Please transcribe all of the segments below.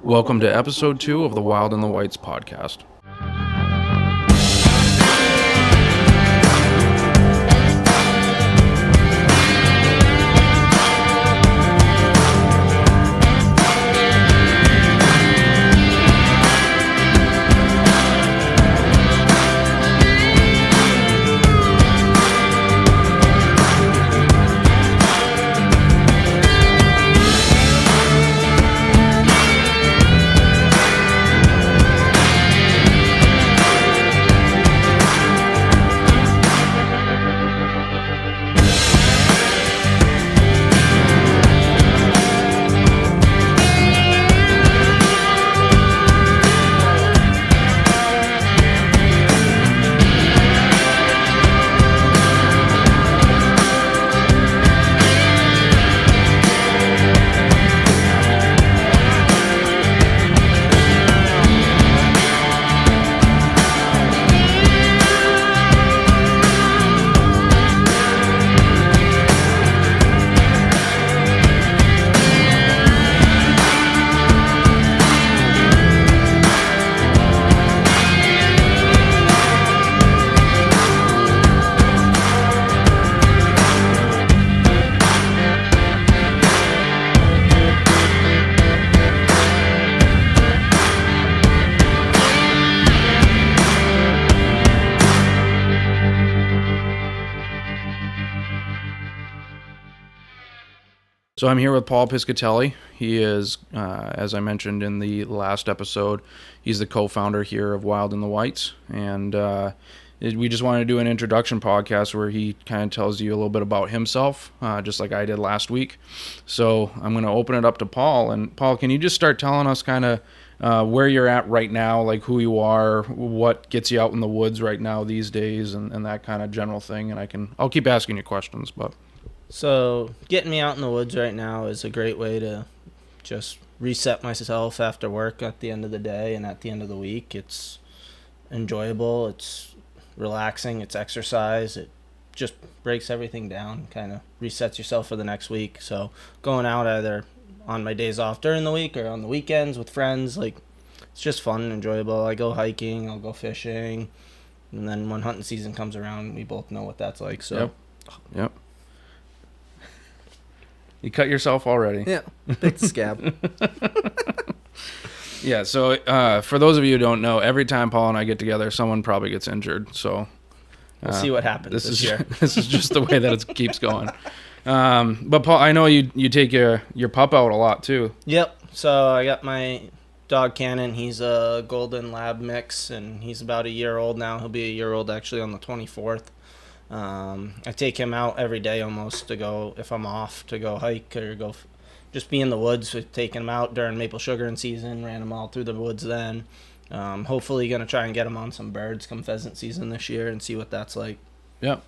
Welcome to episode 2 of the Wild and the Whites podcast. So I'm here with Paul Piscatelli. He is, as I mentioned in the last episode, he's the co-founder here of Wild and the Whites. And we just wanted to do an introduction podcast where he kind of tells you a little bit about himself, just like I did last week. So I'm going to open it up to Paul. And Paul, can you just start telling us kind of where you're at right now, like who you are, what gets you out in the woods right now these days, and that kind of general thing. And I'll keep asking you questions, but... So getting me out in the woods right now is a great way to just reset myself after work at the end of the day and at the end of the week. It's enjoyable, it's relaxing, it's exercise, it just breaks everything down, kind of resets yourself for the next week. So going out either on my days off during the week or on the weekends with friends, like it's just fun and enjoyable. I go hiking, I'll go fishing, and then when hunting season comes around, we both know what that's like. So Yep. You cut yourself already. Yeah, big scab. Yeah, so for those of you who don't know, every time Paul and I get together, someone probably gets injured. So we'll see what happens this year. This is just the way that it keeps going. But Paul, I know you take your pup out a lot too. Yep. So I got my dog Cannon. He's a golden lab mix, and he's about a year old now. He'll be a year old actually on the 24th. I take him out every day almost to go, if I'm off, to go hike or go just be in the woods. We've taken him out during maple sugaring season, ran him all through the woods then. Hopefully going to try and get him on some birds come pheasant season this year and see what that's like. Yep.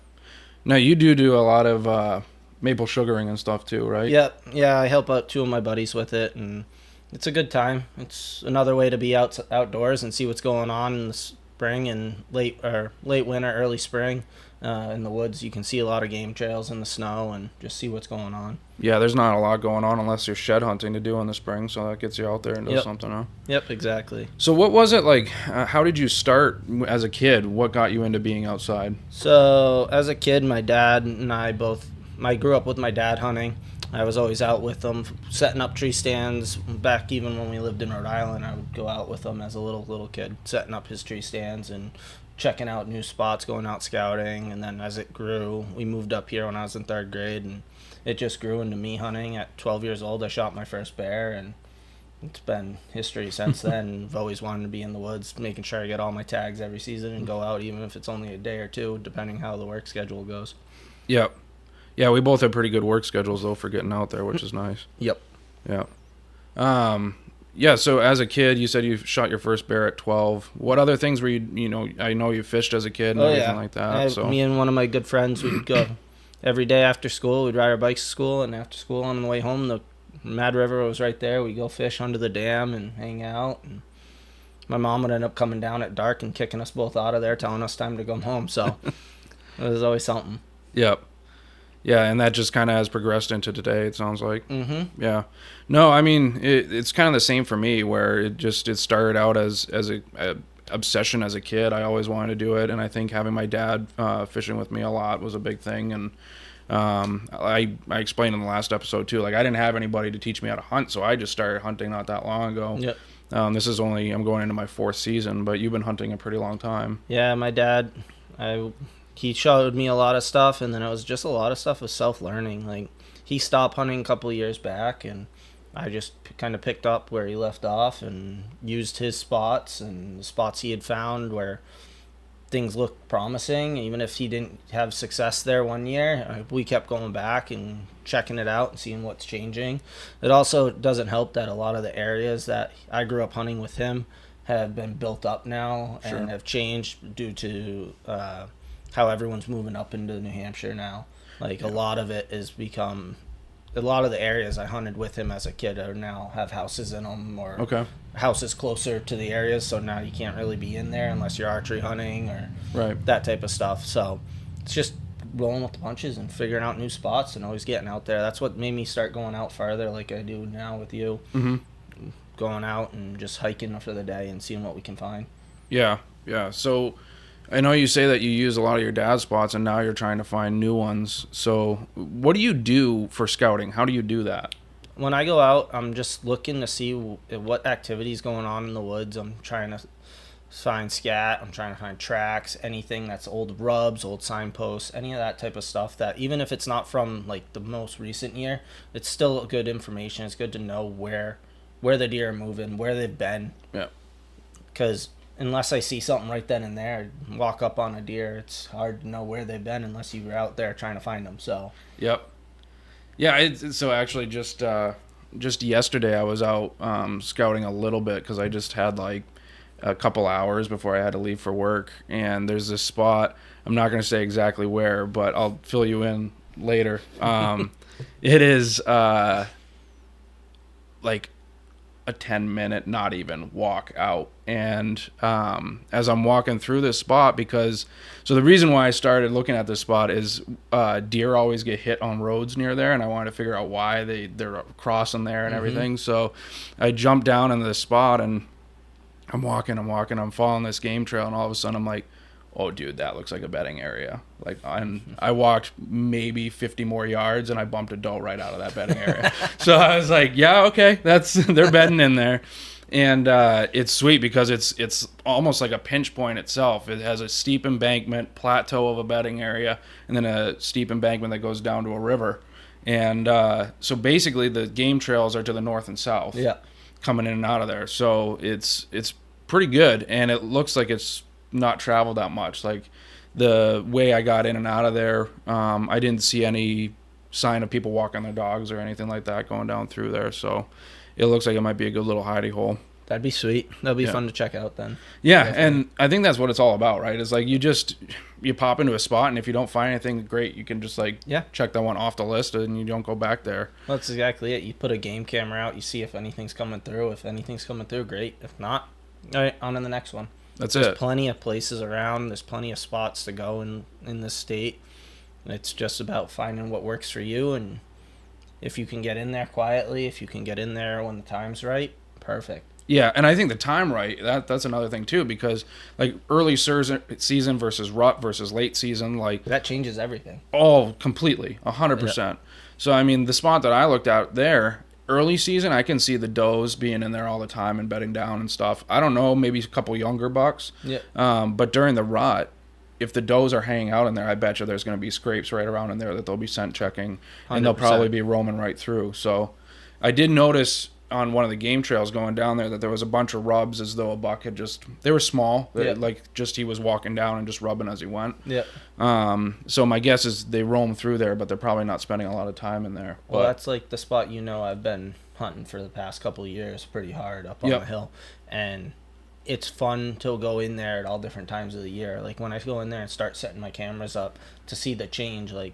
Now you do a lot of maple sugaring and stuff too, right? Yep. Yeah, I help out two of my buddies with it, and it's a good time. It's another way to be outdoors and see what's going on in the spring and late winter, early spring. In the woods, you can see a lot of game trails in the snow and just see what's going on. Yeah, there's not a lot going on unless there's shed hunting to do in the spring, so that gets you out there and does something, huh? Yep, exactly. So what was it like? How did you start as a kid? What got you into being outside? So as a kid, my dad and I grew up with my dad hunting. I was always out with them, setting up tree stands. Back even when we lived in Rhode Island, I would go out with him as a little kid, setting up his tree stands and checking out new spots, going out scouting. And then as it grew, we moved up here when I was in 3rd grade, and it just grew into me hunting. At 12 years old, I shot my first bear, and it's been history since then. I've always wanted to be in the woods, making sure I get all my tags every season and go out, even if it's only a day or two, depending how the work schedule goes. Yep. Yeah, we both have pretty good work schedules, though, for getting out there, which is nice. Yep. Yeah. Yeah, so as a kid, you said you shot your first bear at 12. What other things were I know you fished as a kid and everything like that. Me and one of my good friends would go every day after school. We'd ride our bikes to school, and after school on the way home, the Mad River was right there. We'd go fish under the dam and hang out. And my mom would end up coming down at dark and kicking us both out of there, telling us time to go home. So it was always something. Yep. Yeah, and that just kind of has progressed into today, it sounds like. Mm-hmm. Yeah. No, I mean, it's kind of the same for me, where it started out as a obsession as a kid. I always wanted to do it, and I think having my dad fishing with me a lot was a big thing. And I explained in the last episode too, like I didn't have anybody to teach me how to hunt, so I just started hunting not that long ago. Yep. I'm going into my 4th season, but you've been hunting a pretty long time. Yeah, my dad, he showed me a lot of stuff, and then it was just a lot of stuff was self-learning. Like, he stopped hunting a couple of years back, and I just kind of picked up where he left off and used his spots and the spots he had found where things looked promising. Even if he didn't have success there one year, we kept going back and checking it out and seeing what's changing. It also doesn't help that a lot of the areas that I grew up hunting with him have been built up now Sure. and have changed due to how everyone's moving up into New Hampshire now. Like, a lot of it has become, a lot of the areas I hunted with him as a kid are now have houses in them, or Okay. houses closer to the areas, so now you can't really be in there unless you're archery hunting or Right. that type of stuff. So it's just rolling with the punches and figuring out new spots and always getting out there. That's what made me start going out farther, like I do now with you. Mm-hmm. Going out and just hiking for the day and seeing what we can find. Yeah. Yeah. So I know you say that you use a lot of your dad's spots, and now you're trying to find new ones. So what do you do for scouting? How do you do that? When I go out, I'm just looking to see what activities going on in the woods. I'm trying to find scat. I'm trying to find tracks, anything that's old rubs, old signposts, any of that type of stuff that, even if it's not from like the most recent year, it's still good information. It's good to know where the deer are moving, where they've been. Yeah. Because unless I see something right then and there, walk up on a deer, it's hard to know where they've been unless you were out there trying to find them. So Yep. Yeah. So actually, just yesterday, I was out scouting a little bit because I just had like a couple hours before I had to leave for work, and there's this spot. I'm not going to say exactly where, but I'll fill you in later. It is like a 10-minute, not even, walk out. And as I'm walking through this spot, so the reason why I started looking at this spot is deer always get hit on roads near there, and I wanted to figure out why they're crossing there and everything. So I jumped down into this spot, and I'm walking, I'm following this game trail, and all of a sudden I'm like, oh, dude, that looks like a bedding area. Like, I walked maybe 50 more yards, and I bumped a doe right out of that bedding area. So I was like, yeah, okay, they're bedding in there. And it's sweet because it's almost like a pinch point itself. It has a steep embankment, plateau of a bedding area, and then a steep embankment that goes down to a river. And so basically the game trails are to the north and south, coming in and out of there. So it's pretty good, and it looks like it's not traveled that much. Like, the way I got in and out of there, I didn't see any sign of people walking their dogs or anything like that going down through there. So it looks like it might be a good little hidey hole. that'd be sweet. That'd be fun to check out then. Yeah, Definitely. and I think that's what it's all about, right? It's like you pop into a spot, and if you don't find anything great, you can just check that one off the list, and you don't go back there. Well, that's exactly it. You put a game camera out, you see if anything's coming through. If anything's coming through, great. If not, all right, on to the next one. That's There's it. plenty of places around. There's plenty of spots to go in this state. It's just about finding what works for you, and if you can get in there quietly, if you can get in there when the time's right, perfect. Yeah, and I think the time right, that's another thing too, because like early season versus rut versus late season, like That changes everything. all completely, 100%. So I mean, the spot that I looked at there, early season, I can see the does being in there all the time and bedding down and stuff. I don't know, maybe a couple younger bucks. Yeah. But during the rut, if the does are hanging out in there, I bet you there's going to be scrapes right around in there that they'll be scent checking, and they'll 100%. probably be roaming right through. So I did notice on one of the game trails going down there that there was a bunch of rubs, as though a buck had they were small, like just he was walking down and just rubbing as he went. Yeah. So my guess is they roam through there, but they're probably not spending a lot of time in there. Well, But that's like the spot I've been hunting for the past couple of years pretty hard up on the hill. And it's fun to go in there at all different times of the year. Like, when I go in there and start setting my cameras up to see the change, like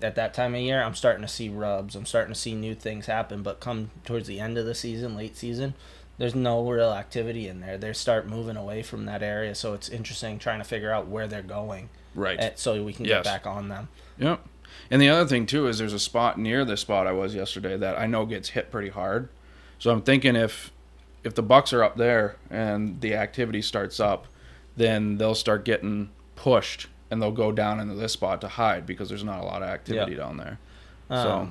at that time of year, I'm starting to see rubs. I'm starting to see new things happen. But come towards the end of the season, late season, there's no real activity in there. They start moving away from that area. So it's interesting trying to figure out where they're going. right. So we can get back on them. Yep. And the other thing too is there's a spot near the spot I was yesterday that I know gets hit pretty hard. So I'm thinking if the bucks are up there and the activity starts up, then they'll start getting pushed and they'll go down into this spot to hide because there's not a lot of activity down there. So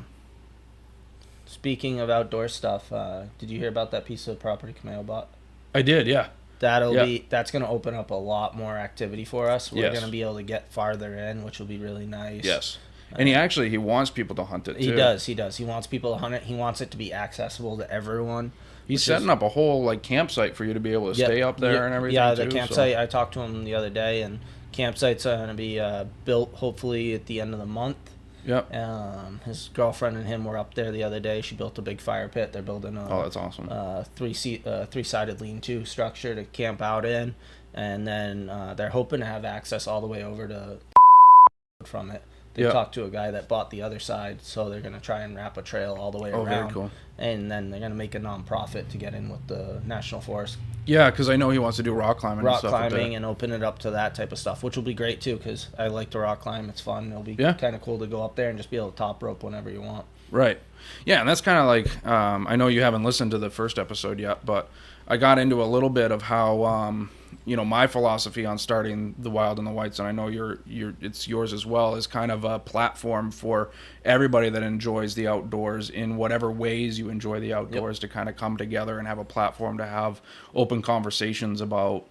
speaking of outdoor stuff, did you hear about that piece of property Cameo bought? I did, yeah. That's going to open up a lot more activity for us. We're Yes. going to be able to get farther in, which will be really nice. Yes. And he wants people to hunt it too. He does. He wants people to hunt it. He wants it to be accessible to everyone. He's setting up a whole like campsite for you to be able to stay up there and everything. Yeah, the too, campsite. So. I talked to him the other day, and campsite's going to be built hopefully at the end of the month. Yep. His girlfriend and him were up there the other day. She built a big fire pit. They're building a that's awesome. three-sided lean-to structure to camp out in, and then they're hoping to have access all the way over to from it. They talked to a guy that bought the other side, so they're going to try and wrap a trail all the way around. Very cool. And then they're going to make a non-profit to get in with the National Forest. Yeah, because I know he wants to do rock climbing and stuff and open it up to that type of stuff, which will be great too, because I like to rock climb. It's fun. It'll be kind of cool to go up there and just be able to top rope whenever you want. Right. Yeah, and that's kind of like, I know you haven't listened to the first episode yet, but I got into a little bit of how, my philosophy on starting the Wild and the Whites, and I know it's yours as well, is kind of a platform for everybody that enjoys the outdoors in whatever ways you enjoy the outdoors to kind of come together and have a platform to have open conversations about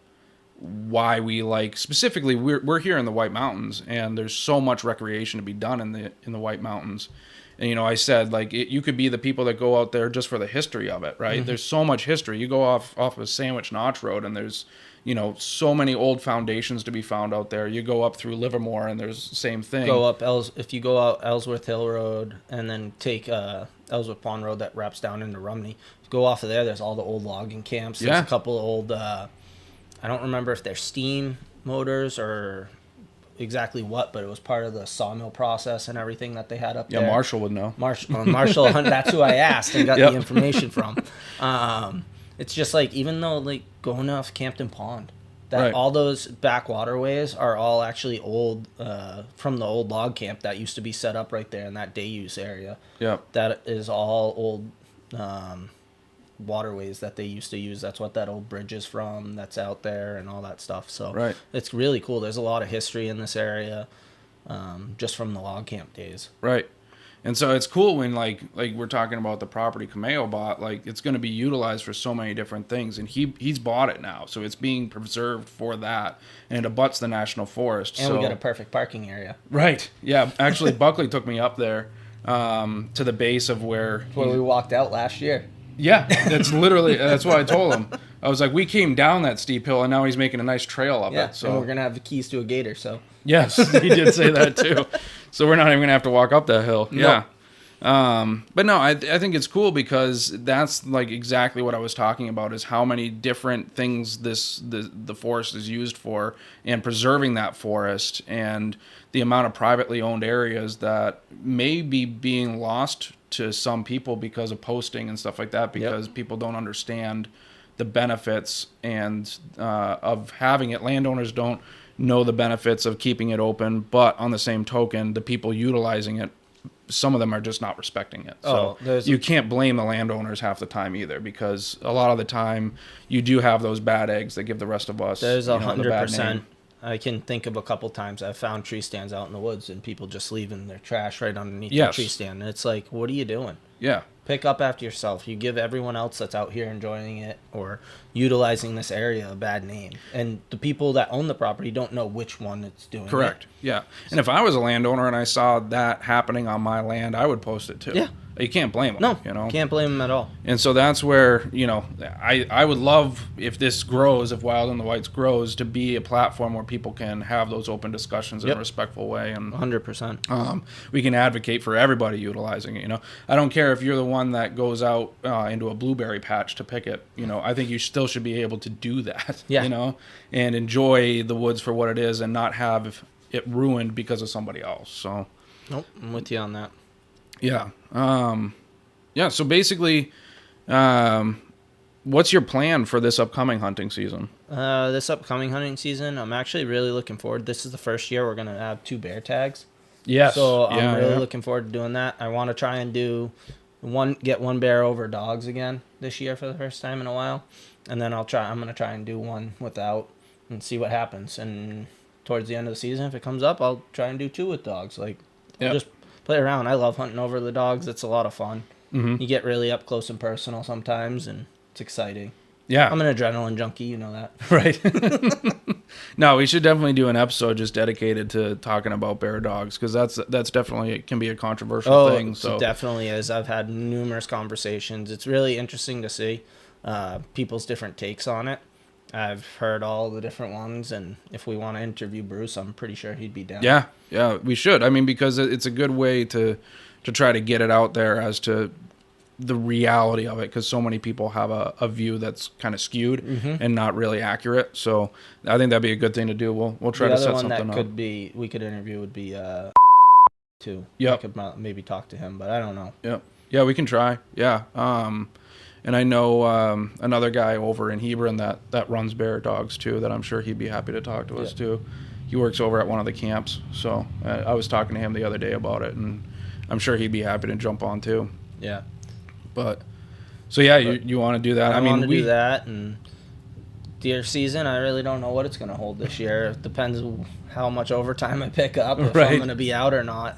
why we like, specifically we're here in the White Mountains, and there's so much recreation to be done in the White Mountains. And, I said, like, you could be the people that go out there just for the history of it, right? Mm-hmm. There's so much history. You go off of Sandwich Notch Road, and there's, so many old foundations to be found out there. You go up through Livermore, and there's the same thing. If you go out Ellsworth Hill Road and then take Ellsworth Pond Road that wraps down into Rumney, go off of there's all the old logging camps. There's a couple of old, I don't remember if they're steam motors or exactly what, but it was part of the sawmill process and everything that they had up there. Yeah, Marshall would know. Marshall, that's who I asked and got the information from. It's just like, even though like going off Campton Pond, all those back waterways are all actually old, from the old log camp that used to be set up right there in that day use area. Yeah, that is all old waterways that they used to use. That's what that old bridge is from, that's out there and all that stuff. So it's really cool. There's a lot of history in this area, just from the log camp days. Right. And so it's cool when like we're talking about the property Cameo bought, like it's going to be utilized for so many different things, and he's bought it now, so it's being preserved for that, and it abuts the National Forest. And we got a perfect parking area. Right. Yeah. Actually, Buckley took me up there to the base of where we walked out last year. Yeah, that's what I told him. I was like, we came down that steep hill, and now he's making a nice trail up it. So and we're gonna have the keys to a gator. So yes, he did say that too. So we're not even gonna have to walk up that hill. Nope. Yeah. But no, I think it's cool because that's like exactly what I was talking about, is how many different things the forest is used for, and preserving that forest, and the amount of privately owned areas that may be being lost to some people because of posting and stuff like that, because people don't understand the benefits and of having it. Landowners don't know the benefits of keeping it open, but on the same token, the people utilizing it, some of them are just not respecting it. So you can't blame the landowners half the time either, because a lot of the time you do have those bad eggs that give the rest of us. There's 100%. I can think of a couple times I've found tree stands out in the woods and people just leaving their trash right underneath the tree stand. And it's like, what are you doing? Yeah. Pick up after yourself. You give everyone else that's out here enjoying it or utilizing this area a bad name. And the people that own the property don't know which one it's doing. Correct. Yeah. And if I was a landowner and I saw that happening on my land, I would post it too. Yeah. You can't blame them. No, can't blame them at all. And so that's where, I would love, if this grows, if Wild and the Whites grows, to be a platform where people can have those open discussions in a respectful way. And 100%. We can advocate for everybody utilizing it. I don't care if you're the one that goes out into a blueberry patch to pick it. I think you still should be able to do that. Yeah. And enjoy the woods for what it is, and not have it ruined because of somebody else. So. Nope, I'm with you on that. Yeah. So basically, what's your plan for this upcoming hunting season? This upcoming hunting season, I'm actually really looking forward. This is the first year we're going to have 2 bear tags. Yes. So I'm Yeah, really yeah. looking forward to doing that. I want to try and get one bear over dogs again this year for the first time in a while, and then I'm gonna try and do one without and see what happens. And towards the end of the season, if it comes up, I'll try and do two with dogs. Like, I'll Yep. just play around. I love hunting over the dogs. It's a lot of fun. Mm-hmm. You get really up close and personal sometimes, and it's exciting. Yeah. I'm an adrenaline junkie, you know that. Right. No, we should definitely do an episode just dedicated to talking about bear dogs, because that's definitely, it can be a controversial thing. So It definitely is. I've had numerous conversations. It's really interesting to see people's different takes on it. I've heard all the different ones, and if we want to interview Bruce, I'm pretty sure he'd be down. yeah, we should. I mean, because it's a good way to try to get it out there as to the reality of it, because so many people have a view that's kind of skewed and not really accurate. So I think that'd be a good thing to do. We'll try The to set other one something that up. we could interview would be too. Yep. I could maybe talk to him, but I don't know. Yeah, we can try. Yeah. And I know another guy over in Hebron that runs bear dogs too, that I'm sure he'd be happy to talk to us too. He works over at one of the camps. So I was talking to him the other day about it, and I'm sure he'd be happy to jump on too. Yeah. But so yeah, you want to do that? I mean, want to do that, and deer season, I really don't know what it's going to hold this year. It depends how much overtime I pick up, if Right. I'm going to be out or not.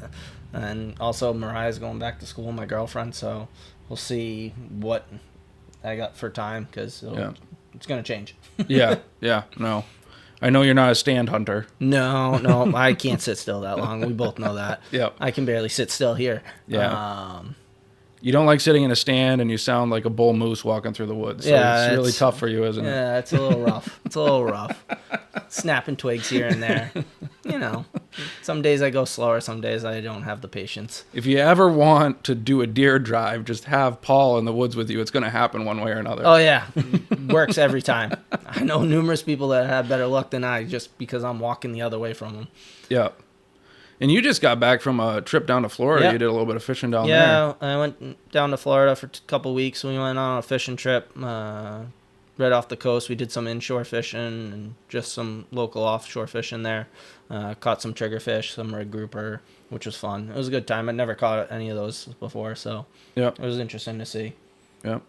And also, Mariah's going back to school, my girlfriend, so we'll see what I got for time, because it's going to change. Yeah. No, I know you're not a stand hunter. No, I can't sit still that long. We both know that. Yep. I can barely sit still here. Yeah. You don't like sitting in a stand, and you sound like a bull moose walking through the woods. So Yeah, it's really it's- tough for you, isn't it? Yeah, it's a little rough. It's a little rough. Snapping twigs here and there. You know, some days I go slower, some days I don't have the patience. If you ever want to do a deer drive, just have Paul in the woods with you. It's going to happen one way or another. Oh, yeah. Works every time. I know numerous people that have better luck than I just because I'm walking the other way from them. Yeah. And you just got back from a trip down to Florida. Yeah. You did a little bit of fishing down there. Yeah, I went down to Florida for a couple weeks. We went on a fishing trip right off the coast. We did some inshore fishing and just some local offshore fishing there. Caught some triggerfish, some red grouper, which was fun. It was a good time. I'd never caught any of those before, so Yeah. it was interesting to see. Yeah.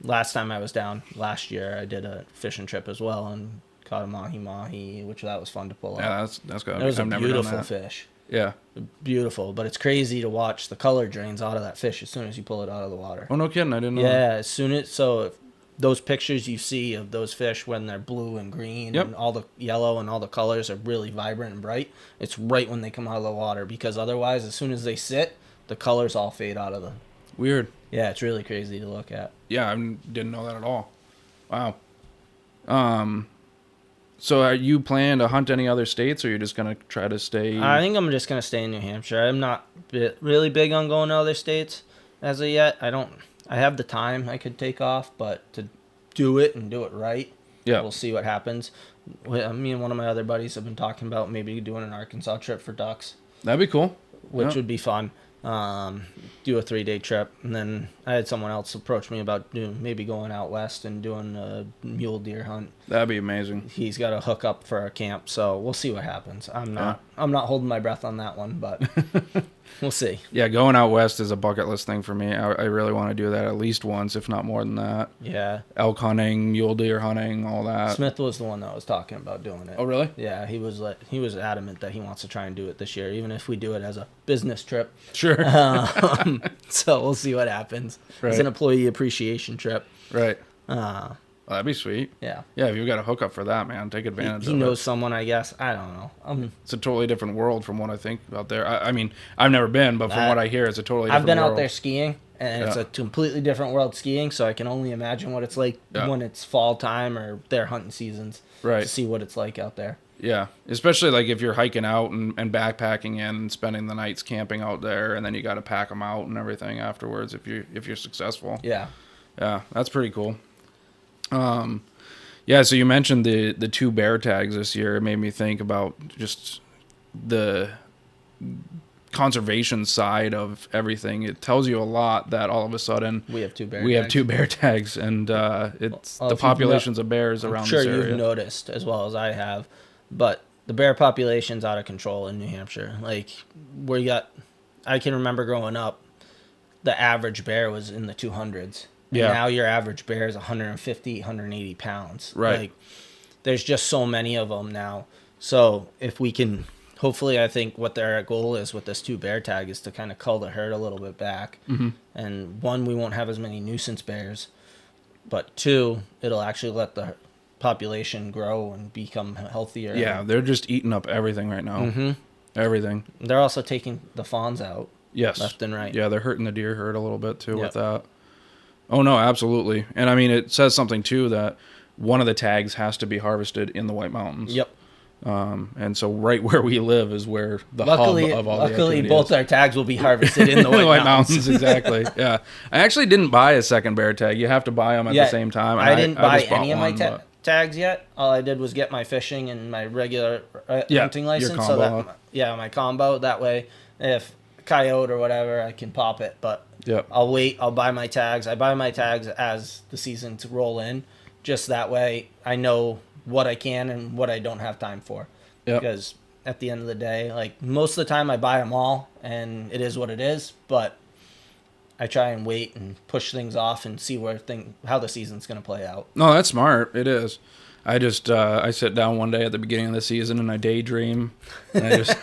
Last time I was down last year, I did a fishing trip as well and caught a mahi, which that was fun to pull Yeah, up. that's good. It was a I've never done beautiful that. fish. Yeah. Beautiful, but it's crazy to watch the color drains out of that fish as soon as you pull it out of the water. Oh, no kidding. I didn't know. that. Yeah, as soon as if those pictures you see of those fish when they're blue and green Yep. and all the yellow and all the colors are really vibrant and bright, it's right when they come out of the water, because otherwise, as soon as they sit, the colors all fade out of the. Weird. Yeah, it's really crazy to look at. Yeah, I didn't know that at all. Wow. So are you planning to hunt any other states, or you're just going to try to stay? I think I'm just gonna stay in New Hampshire. I'm not really big on going to other states as of yet. I have the time I could take off, but to do it and do it right, Yeah. we'll see what happens. Me and one of my other buddies have been talking about maybe doing an Arkansas trip for ducks, That'd be cool. which Yeah. would be fun. Do a 3-day trip, and then I had someone else approach me about maybe going out west and doing a mule deer hunt. That'd be amazing. He's got a hook up for a camp, so we'll see what happens. I'm not holding my breath on that one, but we'll see. Yeah, going out west is a bucket list thing for me. I really want to do that at least once, if not more than that. Yeah, Elk hunting, mule deer hunting, all that. Smith was the one that was talking about doing it. Oh, really? Yeah, he was adamant that he wants to try and do it this year, even if we do it as a business trip. Sure. So we'll see what happens. It's Right. an employee appreciation trip. Right. Uh, Well, that'd be sweet. yeah. Yeah, if you've got a hookup for that, man, take He, advantage he of knows it. someone, I guess. I don't know. It's a totally different world from what I think out there. I mean, I've never been, but from what I hear, it's a totally different I've been world. out there skiing, and it's Yeah. a completely different world skiing, so I can only imagine what it's like Yeah. when it's fall time or their hunting seasons. Right. To see what it's like out there. Yeah, especially like if you're hiking out and backpacking and spending the nights camping out there, and then you got to pack them out and everything afterwards if you're successful. Yeah. Yeah, that's pretty cool. Yeah, so you mentioned the 2 bear tags this year. It made me think about just the conservation side of everything. It tells you a lot that all of a sudden We have 2 bear we have tags. 2 bear tags, and it's Well, the if you've populations of bears I'm around sure this area. you've noticed as well as I have, but the bear population's out of control in New Hampshire. Like, I can remember growing up, the average bear was in the 200s. And Yeah. now your average bear is 150, 180 pounds. Right. Like, there's just so many of them now. So if we can, hopefully, I think what their goal is with this 2 bear tag is to kind of cull the herd a little bit back. Mm-hmm. And 1, we won't have as many nuisance bears. But 2, it'll actually let the population grow and become healthier. Yeah, they're just eating up everything right now. Mm-hmm. Everything. They're also taking the fawns out. Yes. Left and right. Yeah, they're hurting the deer herd a little bit too with Yep. that. Oh no, absolutely. And I mean, it says something too that one of the tags has to be harvested in the White Mountains. Yep. And so right where we live is where the Luckily, hub of all the luckily activity both is. our tags will be harvested in the The White, Mountains. exactly. Yeah, I actually didn't buy a second bear tag. You have to buy them at the same time. I didn't buy just bought any of my one, but- tags yet. All I did was get my fishing and my regular hunting your license. combo. My combo. That way, if coyote or whatever, I can pop it. But Yep. I'll wait. I'll buy my tags. I buy my tags as the seasons roll in. Just that way, I know what I can and what I don't have time for. Yep. Because at the end of the day, like most of the time, I buy them all, and it is what it is. But I try and wait and push things off and see how the season's going to play out. No, that's smart. It is. I just I sit down one day at the beginning of the season and I daydream. And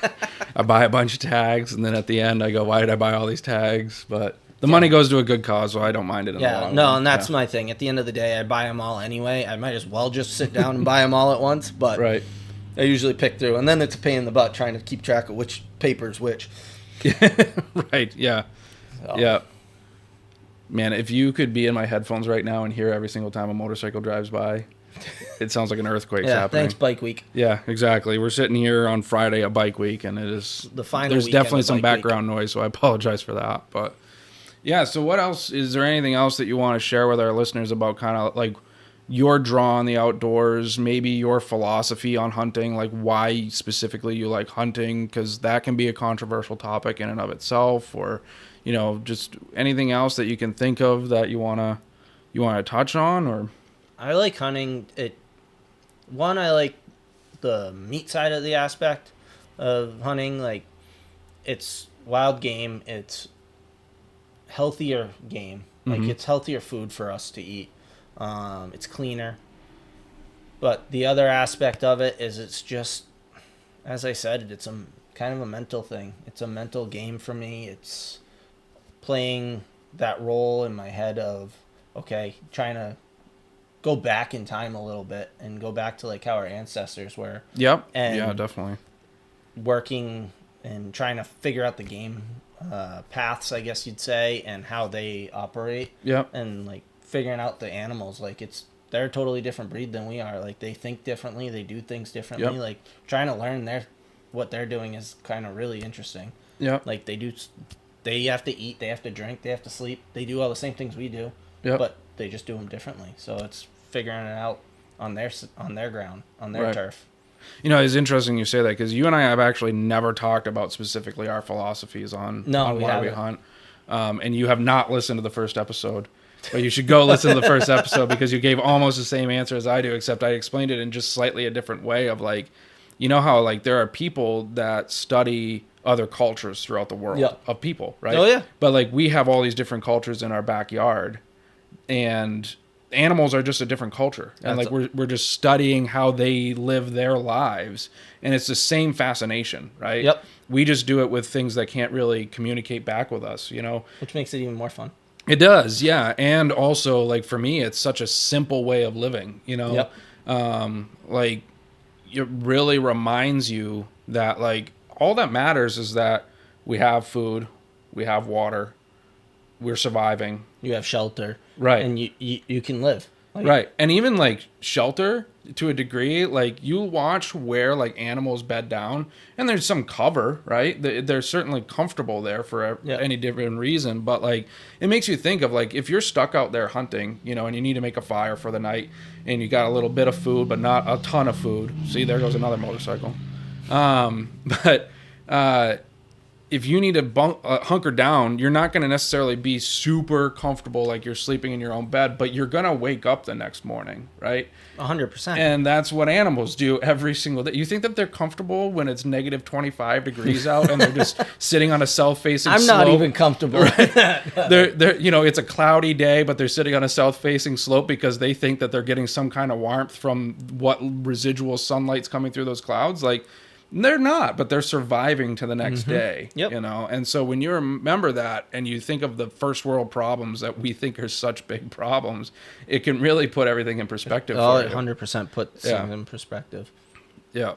I buy a bunch of tags, and then at the end I go, why did I buy all these tags? But the money goes to a good cause, so I don't mind it. In the long run. And that's my thing. At the end of the day, I buy them all anyway. I might as well just sit down and buy them all at once. But Right. I usually pick through, and then it's a pain in the butt trying to keep track of which paper's which. Right. Yeah. So, Yeah. Man, if you could be in my headphones right now and hear every single time a motorcycle drives by, it sounds like an earthquake's Yeah. happening. Thanks, Bike Week. Yeah, exactly. We're sitting here on Friday at Bike Week, and it is The final there's weekend definitely of some Bike Week. background noise, so I apologize for that. But yeah, so what else? Is there anything else that you want to share with our listeners about kind of like your draw on the outdoors, maybe your philosophy on hunting, like why specifically you like hunting, because that can be a controversial topic in and of itself, or just anything else that you can think of that you wanna touch on, or I like hunting. I like the meat side of the aspect of hunting. Like, it's wild game. It's healthier game. Like, it's healthier food for us to eat. It's cleaner. But the other aspect of it is it's just, as I said, it's a kind of a mental thing. It's a mental game for me. It's playing that role in my head of, okay, trying to go back in time a little bit and go back to like how our ancestors were. Yep. And Yeah, definitely. working and trying to figure out the game paths, I guess you'd say, and how they operate. Yep. And like figuring out the animals. Like, they're a totally different breed than we are. Like, they think differently, they do things differently. Yep. Like, trying to learn what they're doing is kind of really interesting. Yep. Like, they have to eat, they have to drink, they have to sleep. They do all the same things we do. Yep. But they just do them differently. So it's figuring it out on their ground, on their Right. turf. It's interesting you say that, because you and I have actually never talked about specifically our philosophies on We why we haven't. hunt. And you have not listened to the first episode. But you should go listen to the first episode, because you gave almost the same answer as I do, except I explained it in just slightly a different way of like, how like there are people that study other cultures throughout the world Yep. of people, right? Oh, yeah. But like we have all these different cultures in our backyard, and animals are just a different culture. And That's like we're just studying how they live their lives, and it's the same fascination, right? Yep. We just do it with things that can't really communicate back with us, Which makes it even more fun. It does, yeah. And also, like, for me, it's such a simple way of living, Yep. Like, it really reminds you that, like, all that matters is that we have food, we have water, we're surviving. You have shelter. Right. And you can live. Like, Right. And even, like, shelter, to a degree, like, you watch where, like, animals bed down, and there's some cover, right? They're certainly comfortable there for Yeah. any different reason, but, like, it makes you think of, like, if you're stuck out there hunting, and you need to make a fire for the night, and you got a little bit of food, but not a ton of food. See, there goes another motorcycle. But if you need to hunker down, you're not going to necessarily be super comfortable like you're sleeping in your own bed, but you're going to wake up the next morning, right? 100%. And that's what animals do every single day. You think that they're comfortable when it's negative 25 degrees out and they're just sitting on a south-facing I'm slope? not even comfortable. Right? They're it's a cloudy day, but they're sitting on a south-facing slope because they think that they're getting some kind of warmth from what residual sunlight's coming through those clouds. Like, they're not, but they're surviving to the next day. Yep. And so when you remember that and you think of the first world problems that we think are such big problems, it can really put everything in perspective. Oh, for you. 100% put things in perspective. Yeah.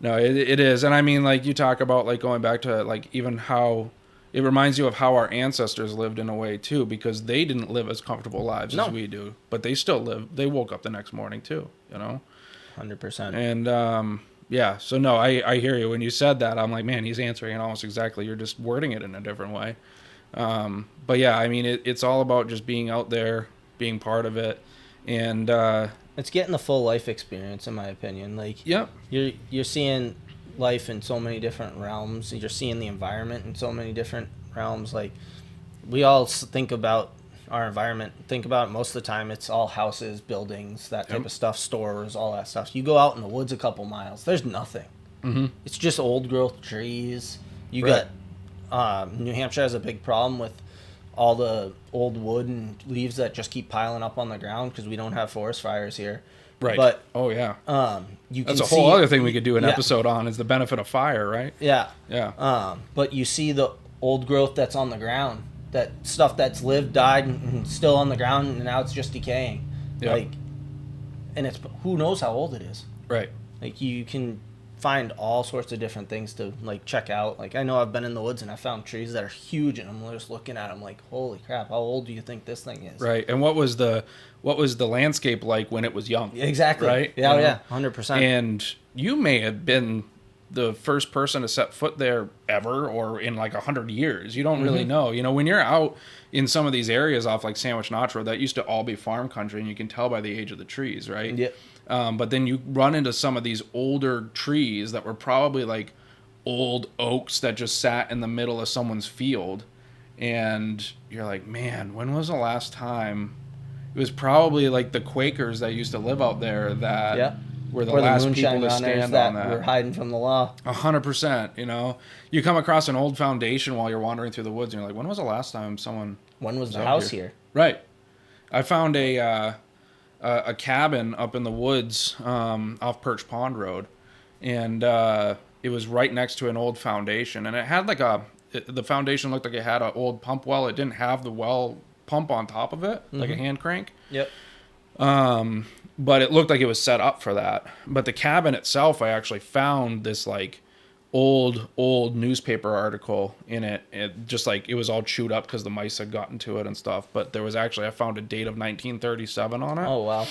No, it is. And I mean, like, you talk about, like, going back to, like, even how it reminds you of how our ancestors lived in a way too, because they didn't live as comfortable lives as we do, but they still lived. They woke up the next morning too, 100%. And, yeah, so no, I hear you. When you said that, I'm like, man, he's answering it almost exactly. You're just wording it in a different way. But yeah, I mean, it's all about just being out there, being part of it, and it's getting the full life experience, in my opinion. Like, yep, you're seeing life in so many different realms. You're seeing the environment in so many different realms. Like, we all think about our environment, think about it most of the time, it's all houses, buildings, that type of stuff, stores, all that stuff. You go out in the woods a couple miles, there's nothing. Mm-hmm. It's just old growth trees. You got New Hampshire has a big problem with all the old wood and leaves that just keep piling up on the ground because we don't have forest fires here. Right. But oh yeah, you that's can a whole see, other thing we could do an episode on, is the benefit of fire, right? Yeah. Yeah. But you see the old growth that's on the ground, that stuff that's lived, died, and still on the ground, and now it's just decaying. Yeah. Like, and it's, who knows how old it is. Right. Like, you can find all sorts of different things to, like, check out. Like, I know I've been in the woods and I found trees that are huge, and I'm just looking at them like, holy crap, how old do you think this thing is? Right. And what was the landscape like when it was young? Exactly. Right. Yeah. 100%. And you may have been the first person to set foot there ever, or in like 100 years. You don't really know. When you're out in some of these areas off like Sandwich Notch Road, that used to all be farm country, and you can tell by the age of the trees, right? Yeah. But then you run into some of these older trees that were probably like old oaks that just sat in the middle of someone's field, and you're like, man, when was the last time? It was probably like the Quakers that used to live out there that were the last people to stand on that. Were hiding from the law. 100%. You come across an old foundation while you're wandering through the woods, and you're like, when was the last time someone? When was the house here? Right. I found a cabin up in the woods off Perch Pond Road, and it was right next to an old foundation, and it had like the foundation looked like it had an old pump well. It didn't have the well pump on top of it, like a hand crank. Yep. But it looked like it was set up for that. But the cabin itself, I actually found this like old newspaper article in it. It just like, it was all chewed up because the mice had gotten to it and stuff. But there was actually, I found a date of 1937 on it. Oh wow.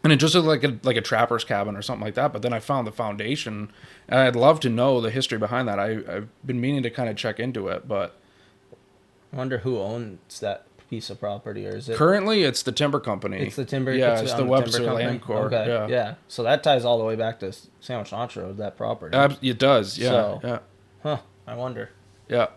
And it just looked like a trapper's cabin or something like that. But then I found the foundation, and I'd love to know the history behind that. I've been meaning to kind of check into it, but I wonder who owns that piece of property, or is it currently it's the timber company? It's the timber. Yeah, it's the Webster Land Corp. Okay. Yeah. So that ties all the way back to Sandwich Notch Road, that property. It does. Yeah. So, yeah. Huh. I wonder. Yeah.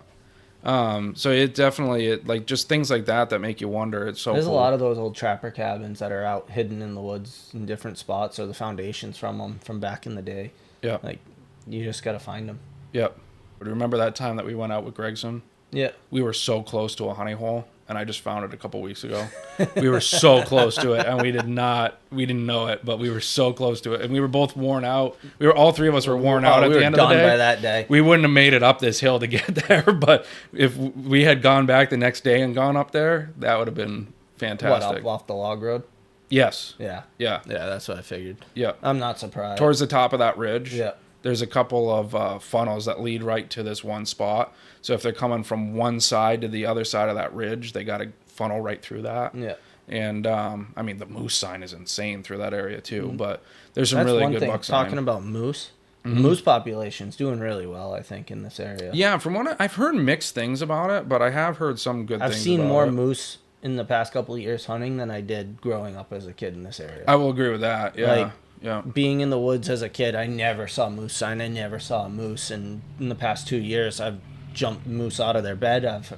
So it definitely, like, just things like that make you wonder. It's so There's cool. a lot of those old trapper cabins that are out hidden in the woods in different spots, or the foundations from them from back in the day. Yeah. Like, you just got to find them. Yep. But remember that time that we went out with Gregson? Yeah. We were so close to a honey hole, and I just found it a couple weeks ago. We were so close to it, and we didn't know it, but we were so close to it, and we were both worn out. All three of us were worn out at the end of the day. By that day. We wouldn't have made it up this hill to get there, but if we had gone back the next day and gone up there, that would have been fantastic. What, off the log road? Yes. Yeah. Yeah. Yeah, that's what I figured. Yeah. I'm not surprised. Towards the top of that ridge. Yeah. There's a couple of funnels that lead right to this one spot. So if they're coming from one side to the other side of that ridge, they got to funnel right through that. Yeah. And I mean, the moose sign is insane through that area too. But there's some really good buck sign. Talking about moose, moose population's doing really well, I think, in this area. Yeah, from what I've heard mixed things about it, but I have heard some good things. I've seen about more it. moose in the past couple of years hunting than I did growing up as a kid in this area. I will agree with that. Yeah. Like, yeah. Being in the woods as a kid, I never saw a moose sign. I never saw a moose. And in the past 2 years, I've jumped moose out of their bed. I've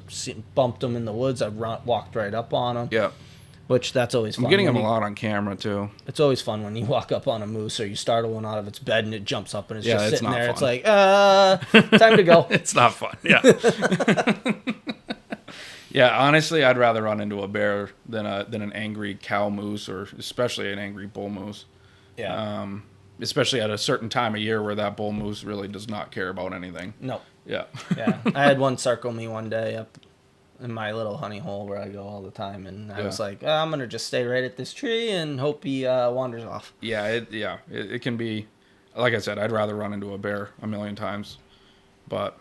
bumped them in the woods. I've walked right up on them. Yeah. Which that's always fun. I'm getting them a lot on camera too. It's always fun when you walk up on a moose or you startle one out of its bed and it jumps up and it's just it's sitting not there. fun. It's like, time to go. It's not fun. Yeah. Yeah, honestly, I'd rather run into a bear than an angry cow moose, or especially an angry bull moose. Yeah. Especially at a certain time of year where that bull moose really does not care about anything. No. Yeah. Yeah. I had one circle me one day up in my little honey hole where I go all the time, and I was like, I'm gonna just stay right at this tree and hope he wanders off. Yeah. It can be, like I said, I'd rather run into a bear a million times, but.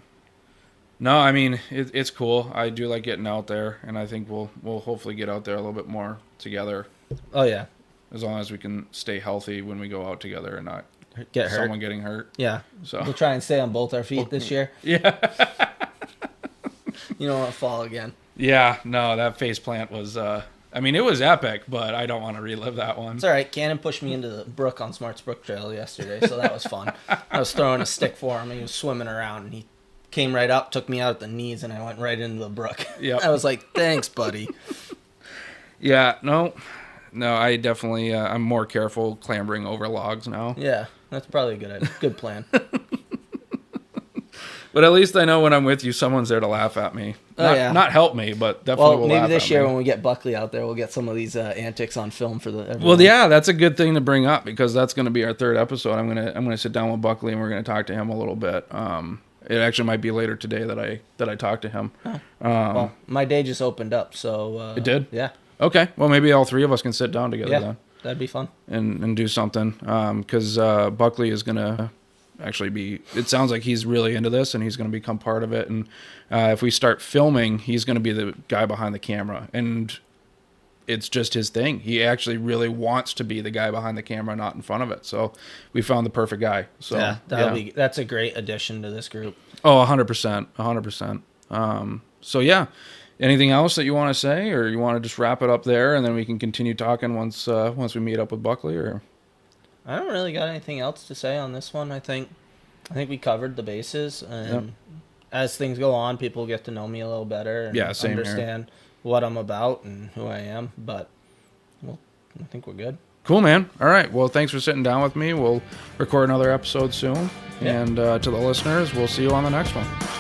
No, I mean it's cool. I do like getting out there, and I think we'll hopefully get out there a little bit more together. Oh yeah, as long as we can stay healthy when we go out together and not get hurt. Someone getting hurt. Yeah, so we'll try and stay on both our feet this year. Yeah, you don't want to fall again. Yeah, no, that face plant was. I mean, it was epic, but I don't want to relive that one. It's all right. Cannon pushed me into the brook on Smarts Brook Trail yesterday, so that was fun. I was throwing a stick for him, and he was swimming around, and he came right up, took me out at the knees, and I went right into the brook. Yeah, I was like, "Thanks, buddy." Yeah, no, I definitely I'm more careful clambering over logs now. Yeah, that's probably a good plan. But at least I know when I'm with you, someone's there to laugh at me. Not help me, but definitely will maybe laugh this at year me. when we get Buckley out there, we'll get some of these antics on film for the. Everyone. Well, yeah, that's a good thing to bring up because that's going to be our third episode. I'm gonna sit down with Buckley and we're gonna talk to him a little bit. It actually might be later today that I talk to him. Oh. Well, my day just opened up, so it did. Yeah. Okay. Well, maybe all three of us can sit down together then. That'd be fun. And do something because Buckley is gonna actually be. It sounds like he's really into this and he's gonna become part of it. And if we start filming, he's gonna be the guy behind the camera and. It's just his thing. He actually really wants to be the guy behind the camera, not in front of it. So we found the perfect guy. So yeah, that's a great addition to this group. Oh, 100%, 100%. So yeah, anything else that you want to say, or you want to just wrap it up there, and then we can continue talking once we meet up with Buckley? Or I don't really got anything else to say on this one. I think we covered the bases, and as things go on, people get to know me a little better and understand what I'm about and who I am, but I think we're good. Cool, man. All right. Well, thanks for sitting down with me. We'll record another episode soon. And to the listeners, we'll see you on the next one.